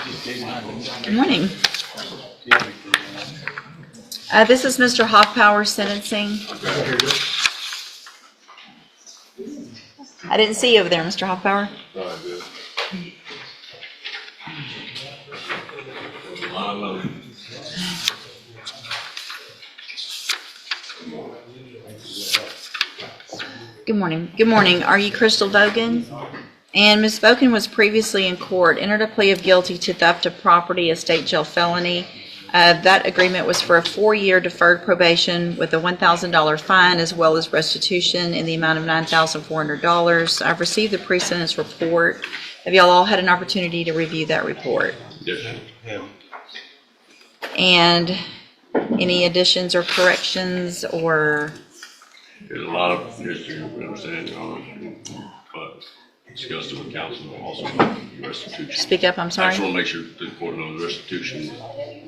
Good morning. This is Mr. Hoffpower sentencing. I didn't see you over there, Mr. Hoffpower. Good morning. Good morning. Are you Crystal Boen? And Ms. Boen was previously in court, entered a plea of guilty to theft of property, a state jail felony. That agreement was for a 4-year deferred probation with a $1,000 fine as well as restitution in the amount of $9,400. I've received the pre-sentence report. Have y'all all had an opportunity to review that report? Yes. Yeah. And any additions or corrections or? There's a lot of history, we understand, but discussed it with counsel also restitution. Speak up, I'm sorry. I just want to make sure the court knows restitution,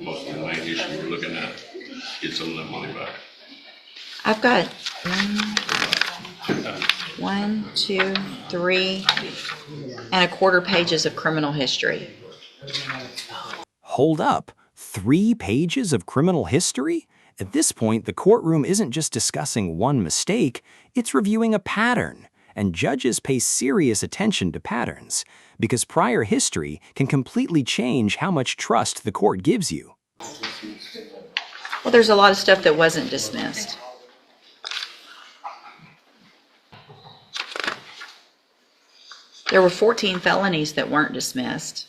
most of the main issue we're looking at, get some of that money back. I've got 1, 2, 3 and a quarter pages of criminal history. Hold up, 3 pages of criminal history? At this point, the courtroom isn't just discussing one mistake, it's reviewing a pattern. And judges pay serious attention to patterns, because prior history can completely change how much trust the court gives you. Well, there's a lot of stuff that wasn't dismissed. There were 14 felonies that weren't dismissed.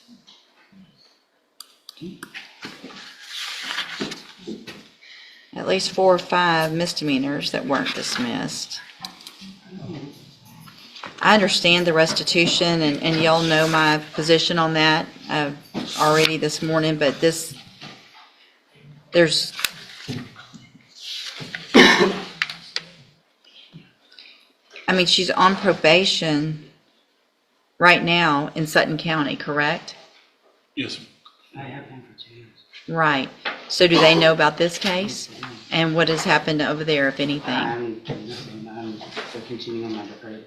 At least 4 or 5 misdemeanors that weren't dismissed. I understand the restitution, and y'all know my position on that already this morning, but there's I mean, she's on probation right now in Sutton County, correct? Yes. I have been for 2 years. Right. So do they know about this case? And what has happened over there, if anything? I'm still continuing on my deferred.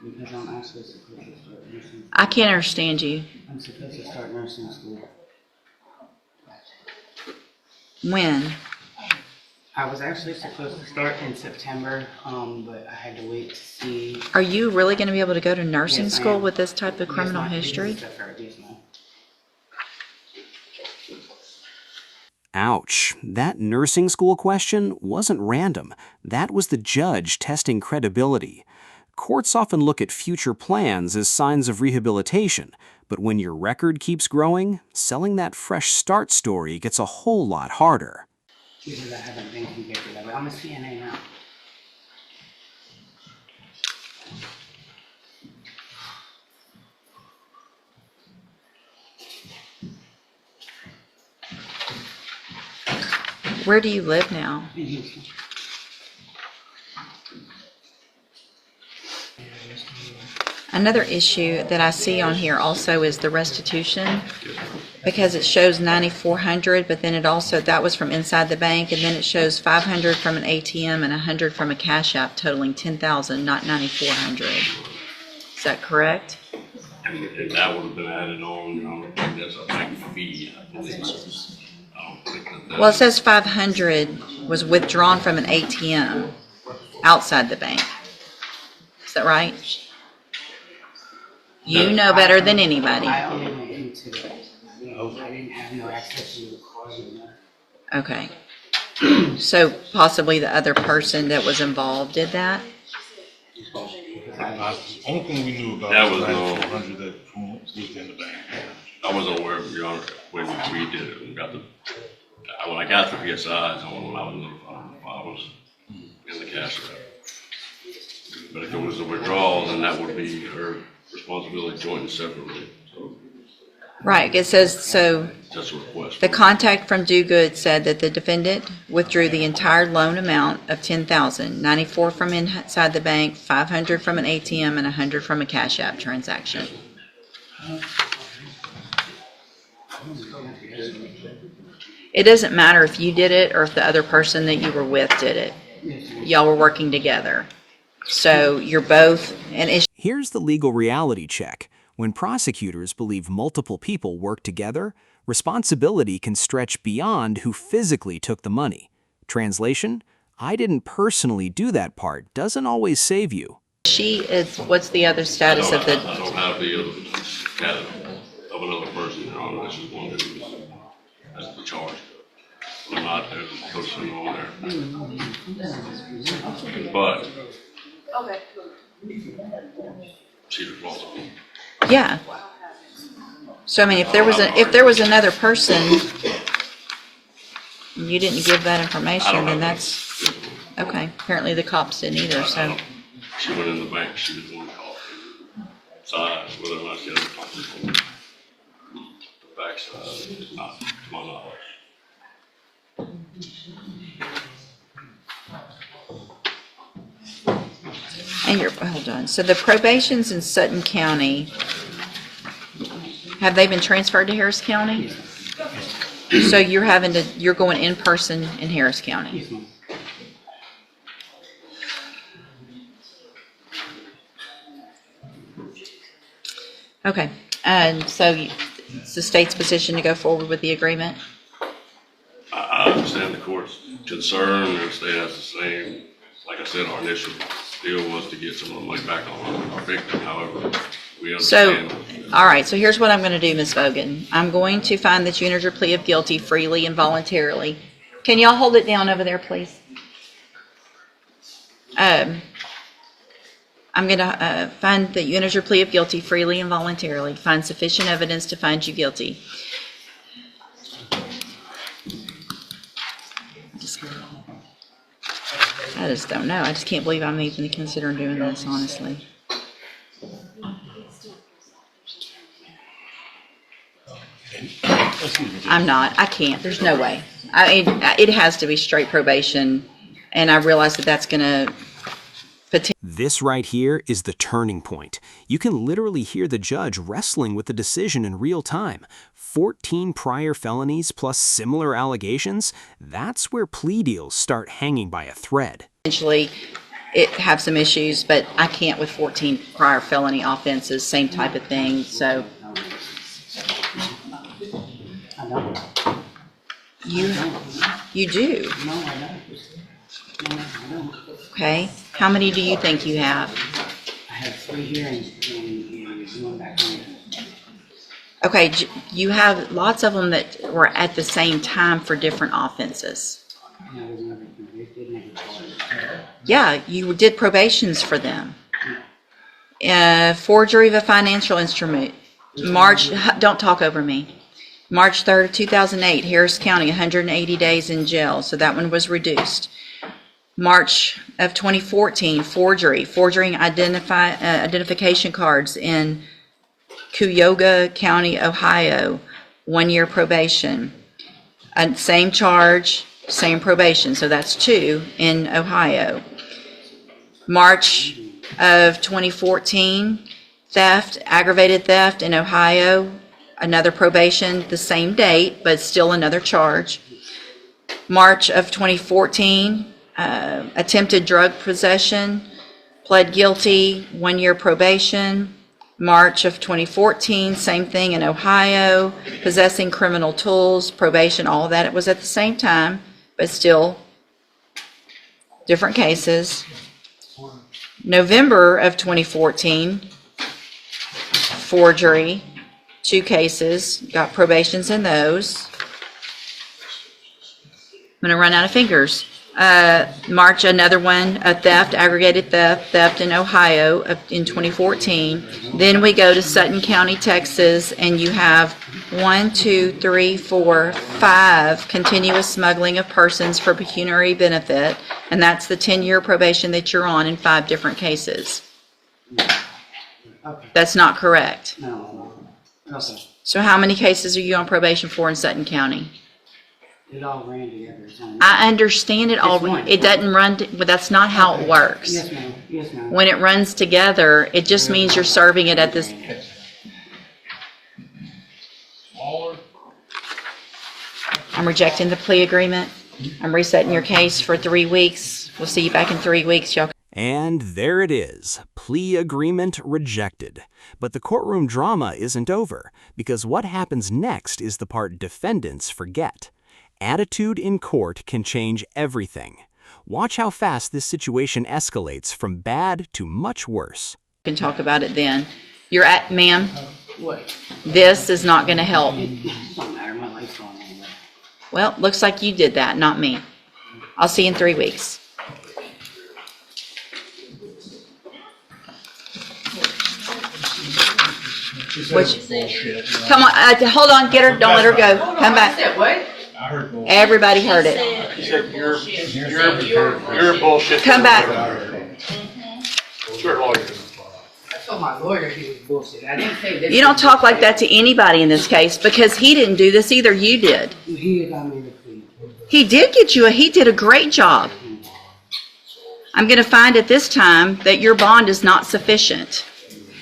Because I'm actually supposed to start nursing school. I can't understand you. I'm supposed to start nursing school. When? I was actually supposed to start in September, but I had to wait to see. Are you really going to be able to go to nursing Yes, I school am. with this type of criminal Yes, ma'am. history? Yes, deferred. Yes, ma'am. Ouch, that nursing school question wasn't random. That was the judge testing credibility. Courts often look at future plans as signs of rehabilitation, but when your record keeps growing, selling that fresh start story gets a whole lot harder. Because I haven't been convicted of it. I'm a CNA now. Where do you live now? In Houston. Another issue that I see on here also is the restitution, because it shows $9,400, but then it also, that was from inside the bank, and then it shows $500 from an ATM and $100 from a cash app, totaling $10,000, not $9,400. Is that correct? And that would have been added on, I think that's a bank fee, I believe. I don't think that. Well, it says 500 was withdrawn from an ATM outside the bank. Is that right? You know better than anybody. I only went into it. I didn't have no access to the card or nothing. Okay. So possibly the other person that was involved did that? Only thing we knew about That was was no- 9,400 that was in the bank. I wasn't aware of, Your Honor, when we did it, when I got the PSIs, when I was notified, I was in the cash app. But if it was a withdrawal, then that would be her responsibility joint and separately, so Right, it says, so that's a request. the contact from Do Good said that the defendant withdrew the entire loan amount of $10,000, $94 from inside the bank, $500 from an ATM, and $100 from a cash app transaction. It doesn't matter if you did it or if the other person that you were with did it. Y'all were working together. So you're both, and it's Here's the legal reality check. When prosecutors believe multiple people work together, responsibility can stretch beyond who physically took the money. Translation: I didn't personally do that part doesn't always save you. What's the other status of I the, don't have the other status of another person, Your Honor. This is one who has the charge. I'm not a person on there. But she's responsible. yeah. So I mean, if there was another person, and you didn't give that I information, don't then know. that's, okay. Apparently the cops didn't either, so. She went in the bank, she was the one who called. Size, whether or not she had a comfortable. The backside is not, to my knowledge. And hold on, so the probations in Sutton County, have they been transferred to Harris County? So you're going in person in Harris County? Yes, ma'am. Okay, and so it's the state's position to go forward with the agreement? I understand the court's concern, and the state has the same. Like I said, our initial deal was to get some of the money back on our victim, however, we So, understand. all right, so here's what I'm going to do, Ms. Bogan. I'm going to find that you entered your plea of guilty freely and voluntarily. Can y'all hold it down over there, please? I'm going to find that you entered your plea of guilty freely and voluntarily, find sufficient evidence to find you guilty. I just don't know. I just can't believe I'm even considering doing this, honestly. I'm not. I can't. There's no way. It has to be straight probation, and I realize that that's going to potentially. This right here is the turning point. You can literally hear the judge wrestling with the decision in real time. 14 prior felonies plus similar allegations, that's where plea deals start hanging by a thread. It have some issues, but I can't with 14 prior felony offenses, same type of thing. So I don't. you do. No, I don't. No, I don't. Okay. How many do you think you have? I have 3 here and one back home. Okay, you have lots of them that were at the same time for different offenses. And I was never convicted, never charged. Yeah, you did probations for them. Forgery of a financial instrument. Don't talk over me. March 3rd of 2008, Harris County, 180 days in jail, so that one was reduced. March of 2014, forging identification cards in Cuyahoga County, Ohio, 1 year probation. Same charge, same probation, so that's 2 in Ohio. March of 2014, aggravated theft in Ohio, another probation, the same date, but still another charge. March of 2014, attempted drug possession, pled guilty, 1 year probation. March of 2014, same thing in Ohio, possessing criminal tools, probation, all of that. It was at the same time, but still different cases. November of 2014, forgery, 2 cases, got probations in those. I'm going to run out of fingers. March, another one, a theft, aggravated theft in Ohio in 2014. Then we go to Sutton County, Texas, and you have 5 continuous smuggling of persons for pecuniary benefit, and that's the 10-year probation that you're on in 5 different cases. Okay. That's not correct. No. Okay. So how many cases are you on probation for in Sutton County? It all ran together. I understand it all. It's one. It doesn't run, but that's not how it works. Yes, ma'am. Yes, ma'am. When it runs together, it just means you're serving it at this. I'm rejecting the plea agreement. I'm resetting your case for 3 weeks. We'll see you back in 3 weeks. Y'all. And there it is, plea agreement rejected. But the courtroom drama isn't over, because what happens next is the part defendants forget. Attitude in court can change everything. Watch how fast this situation escalates from bad to much worse. We can talk about it then. Ma'am, What? this is not going to help. It don't matter, my life's going on. Well, looks like you did that, not me. I'll see you in 3 weeks. Come on, hold on, get her, don't let her go. Come back. What? I heard bullshit. Everybody heard it. You said you're bullshit. Come back. You're a lawyer. I told my lawyer he was bullshit. I didn't say this. You don't talk like that to anybody in this case because he didn't do this either, you did. He got me the plea. He did get you he did a great job. I'm going to find at this time that your bond is not sufficient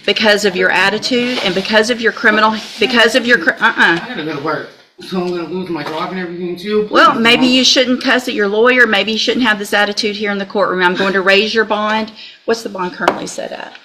because of your attitude and because of your I gotta go to work. So I'm gonna lose my job and everything too. Well, maybe you shouldn't cuss at your lawyer. Maybe you shouldn't have this attitude here in the courtroom. I'm going to raise your bond. What's the bond currently set at?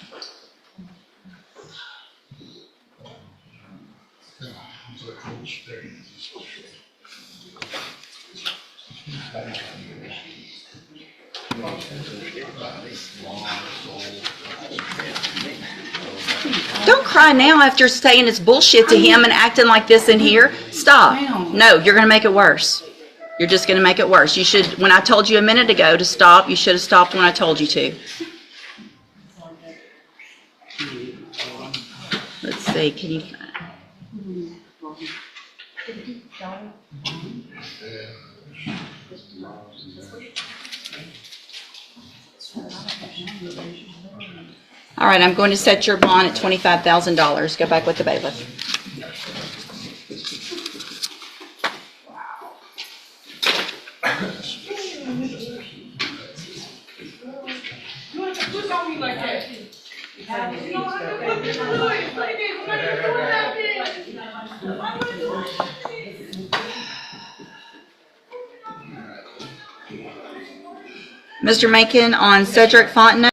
Don't cry now after saying it's bullshit to him and acting like this in here. Stop. No, you're going to make it worse. You're just going to make it worse. You should, when I told you a minute ago to stop, you should have stopped when I told you to. Let's see, can you... All right, I'm going to set your bond at $25,000. Go back with the bailiff. Mr. Macon, on Cedric Fontenot.